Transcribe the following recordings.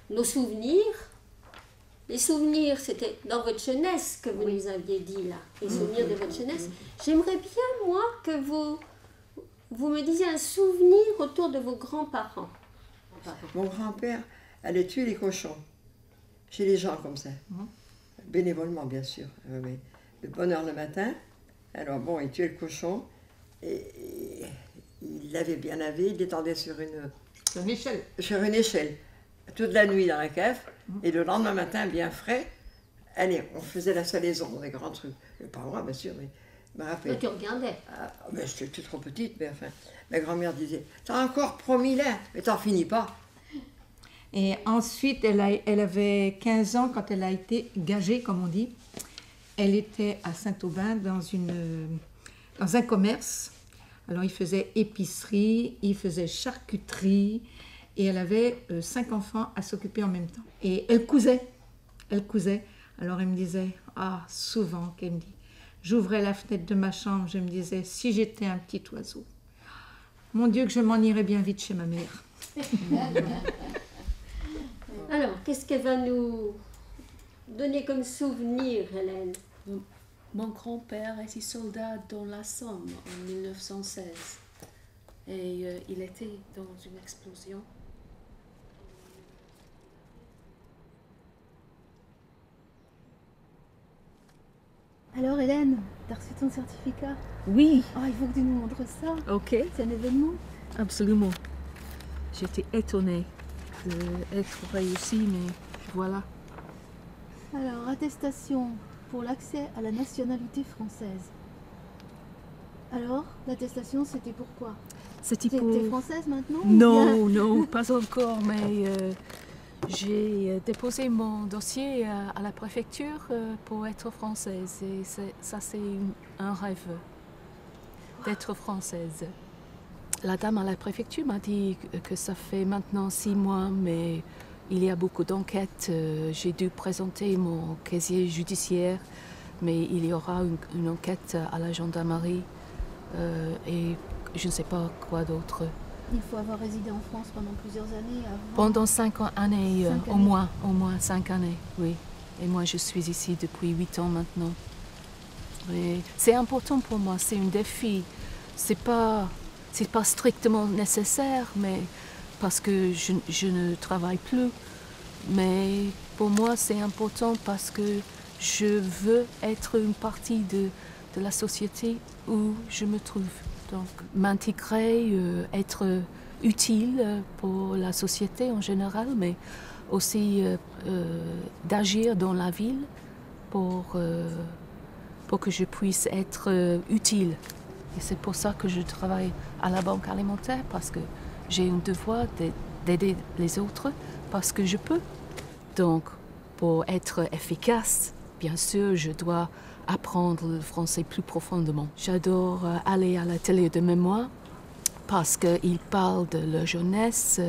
Nos souvenirs. Les souvenirs, c'était dans votre jeunesse que vous nous aviez dit là, les souvenirs de votre jeunesse. J'aimerais bien, moi, que vous me disiez un souvenir autour de vos grands-parents. Mon grand-père allait tuer les cochons chez les gens comme ça, bénévolement bien sûr, mais de bonne heure le matin. Alors bon, il tuait le cochon et il l'avait bien lavé, il l'étendait sur une échelle toute la nuit dans la cave, et le lendemain matin, bien frais, allez, on faisait la salaison, des grands trucs. Pas moi, bien sûr, mais je me rappelle. Tu regardais. Mais j'étais trop petite, mais enfin, ma grand-mère disait, t'as encore promis là, mais t'en finis pas. Et ensuite, elle avait 15 ans quand elle a été gagée, comme on dit. Elle était à Saint-Aubin dans un commerce. Alors, il faisait épicerie, il faisait charcuterie, et elle avait 5 enfants à s'occuper en même temps. Et elle cousait. Alors, elle me disait, souvent qu'elle me dit, j'ouvrais la fenêtre de ma chambre, je me disais, si j'étais un petit oiseau, mon Dieu, que je m'en irais bien vite chez ma mère. Alors, qu'est-ce qu'elle va nous donner comme souvenir, Hélène? Mon grand-père était soldat dans la Somme en 1916 et il était dans une explosion. Alors Hélène, t'as reçu ton certificat? Oui. Il faut que tu nous montres ça. Ok. C'est un événement? Absolument. J'étais étonnée d'être réussie, mais voilà. Alors, attestation pour l'accès à la nationalité française. Alors, l'attestation, c'était pourquoi? C'était T'es pour... française maintenant? Non, pas encore, mais j'ai déposé mon dossier à la préfecture pour être française. Et ça, c'est un rêve d'être française. La dame à la préfecture m'a dit que ça fait maintenant 6 mois, mais il y a beaucoup d'enquêtes. J'ai dû présenter mon casier judiciaire, mais il y aura une enquête à la gendarmerie et je ne sais pas quoi d'autre. Il faut avoir résidé en France pendant plusieurs années avant... Pendant 5 années, Cinq au moins 5 années, oui. Et moi, je suis ici depuis 8 ans maintenant. C'est important pour moi, c'est un défi. C'est pas strictement nécessaire, mais parce que je ne travaille plus. Mais pour moi, c'est important parce que je veux être une partie de la société où je me trouve. Donc, m'intégrer, être utile pour la société en général, mais aussi d'agir dans la ville pour que je puisse être utile. Et c'est pour ça que je travaille à la Banque alimentaire, parce que j'ai un devoir d'aider les autres, parce que je peux. Donc, pour être efficace, bien sûr, je dois apprendre le français plus profondément. J'adore aller à l'atelier de mémoire, parce qu'il parle de la jeunesse,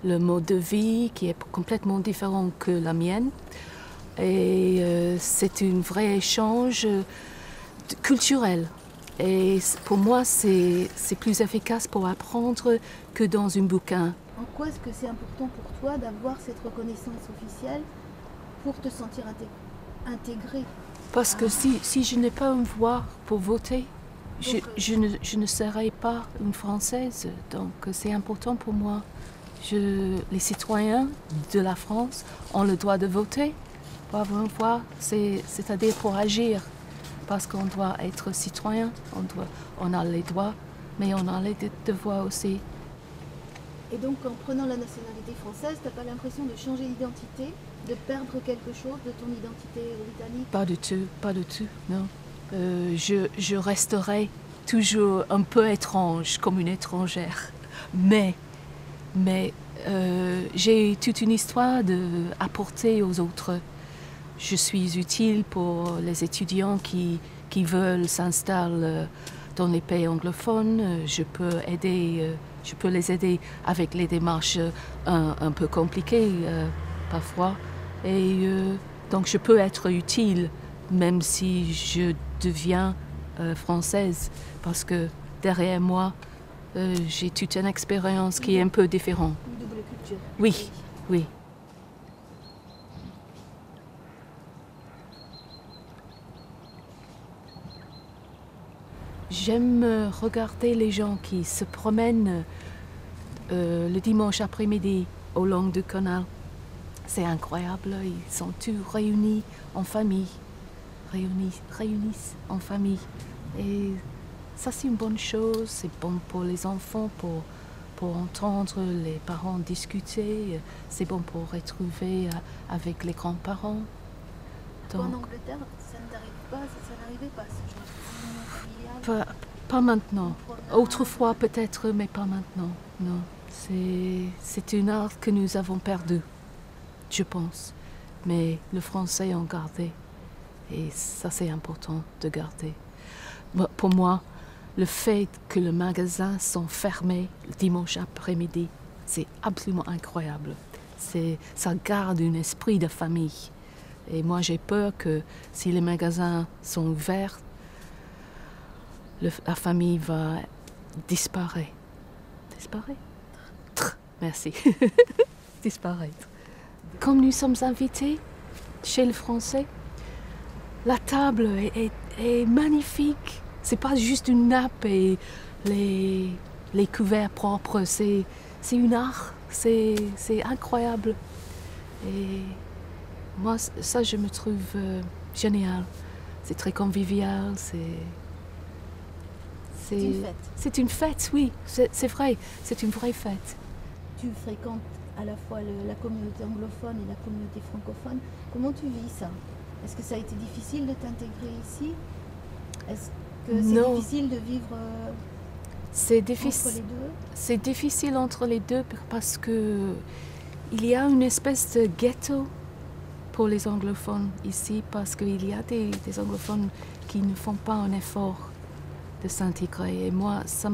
le mode de vie qui est complètement différent que la mienne. Et c'est un vrai échange culturel. Et pour moi, c'est plus efficace pour apprendre que dans un bouquin. En quoi est-ce que c'est important pour toi d'avoir cette reconnaissance officielle pour te sentir intégré? Parce que si je n'ai pas une voix pour voter, je ne serai pas une Française. Donc c'est important pour moi. Les citoyens de la France ont le droit de voter pour avoir une voix, c'est-à-dire pour agir. Parce qu'on doit être citoyen, on a les droits, mais on a les devoirs aussi. Et donc, en prenant la nationalité française, t'as pas l'impression de changer d'identité, de perdre quelque chose de ton identité britannique? Pas du tout, non. Je resterai toujours un peu étrange, comme une étrangère. Mais j'ai toute une histoire à apporter aux autres. Je suis utile pour les étudiants qui veulent s'installer dans les pays anglophones. Je peux les aider avec les démarches un peu compliquées parfois. Et donc je peux être utile même si je deviens française, parce que derrière moi, j'ai toute une expérience qui est un peu différente. Une double culture. Dieu. Oui, oui. J'aime regarder les gens qui se promènent le dimanche après-midi au long du canal. C'est incroyable, ils sont tous réunis en famille, réunissent en famille. Et ça, c'est une bonne chose, c'est bon pour les enfants, pour entendre les parents discuter, c'est bon pour retrouver avec les grands-parents. Toi, en Angleterre, ça ne t'arrive pas, ça n'arrivait pas, ce genre de réunion familiale? Pas maintenant. Autrefois peut-être, mais pas maintenant. Non, c'est une art que nous avons perdue, je pense. Mais le français en gardé. Et ça, c'est important de garder. Pour moi, le fait que les magasins sont fermés le dimanche après-midi, c'est absolument incroyable. Ça garde un esprit de famille. Et moi, j'ai peur que si les magasins sont ouverts, la famille va disparaître. Disparaître? Merci. Disparaître. Comme nous sommes invités chez les Français, la table est magnifique. C'est pas juste une nappe et les couverts propres. C'est une art. C'est incroyable. Et moi, ça, je me trouve génial. C'est très convivial. C'est une fête. C'est une fête, oui. C'est vrai. C'est une vraie fête. Tu fréquentes à la fois la communauté anglophone et la communauté francophone. Comment tu vis ça? Est-ce que ça a été difficile de t'intégrer ici? Est-ce que c'est difficile de vivre entre les deux? C'est difficile entre les deux parce que il y a une espèce de ghetto pour les anglophones ici, parce qu'il y a des anglophones qui ne font pas un effort de s'intégrer. Et moi, ça,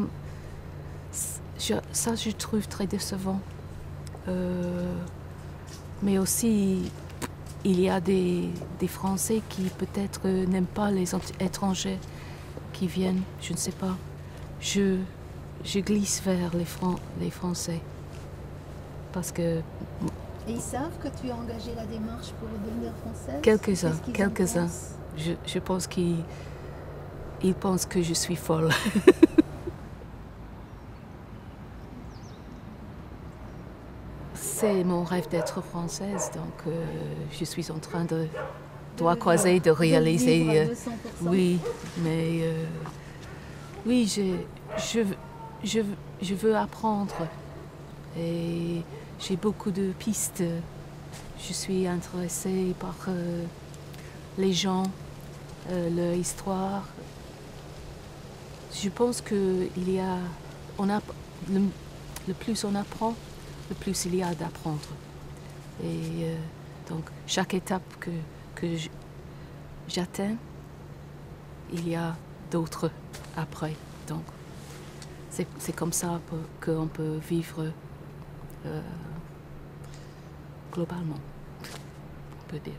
je trouve très décevant. Mais aussi, il y a des Français qui peut-être n'aiment pas les étrangers qui viennent, je ne sais pas. Je glisse vers les Français. Parce que... Et ils savent que tu as engagé la démarche pour devenir française? Quelques-uns. Je pense qu'ils pensent que je suis folle. C'est mon rêve d'être française, donc je suis en train de doigts croisés de réaliser. De vivre à 200%. Oui, mais oui, je veux apprendre et j'ai beaucoup de pistes. Je suis intéressée par les gens, leur histoire. Je pense que le plus on apprend, le plus il y a d'apprendre. Et donc, chaque étape que j'atteins, il y a d'autres après. Donc, c'est comme ça qu'on peut vivre globalement, on peut dire.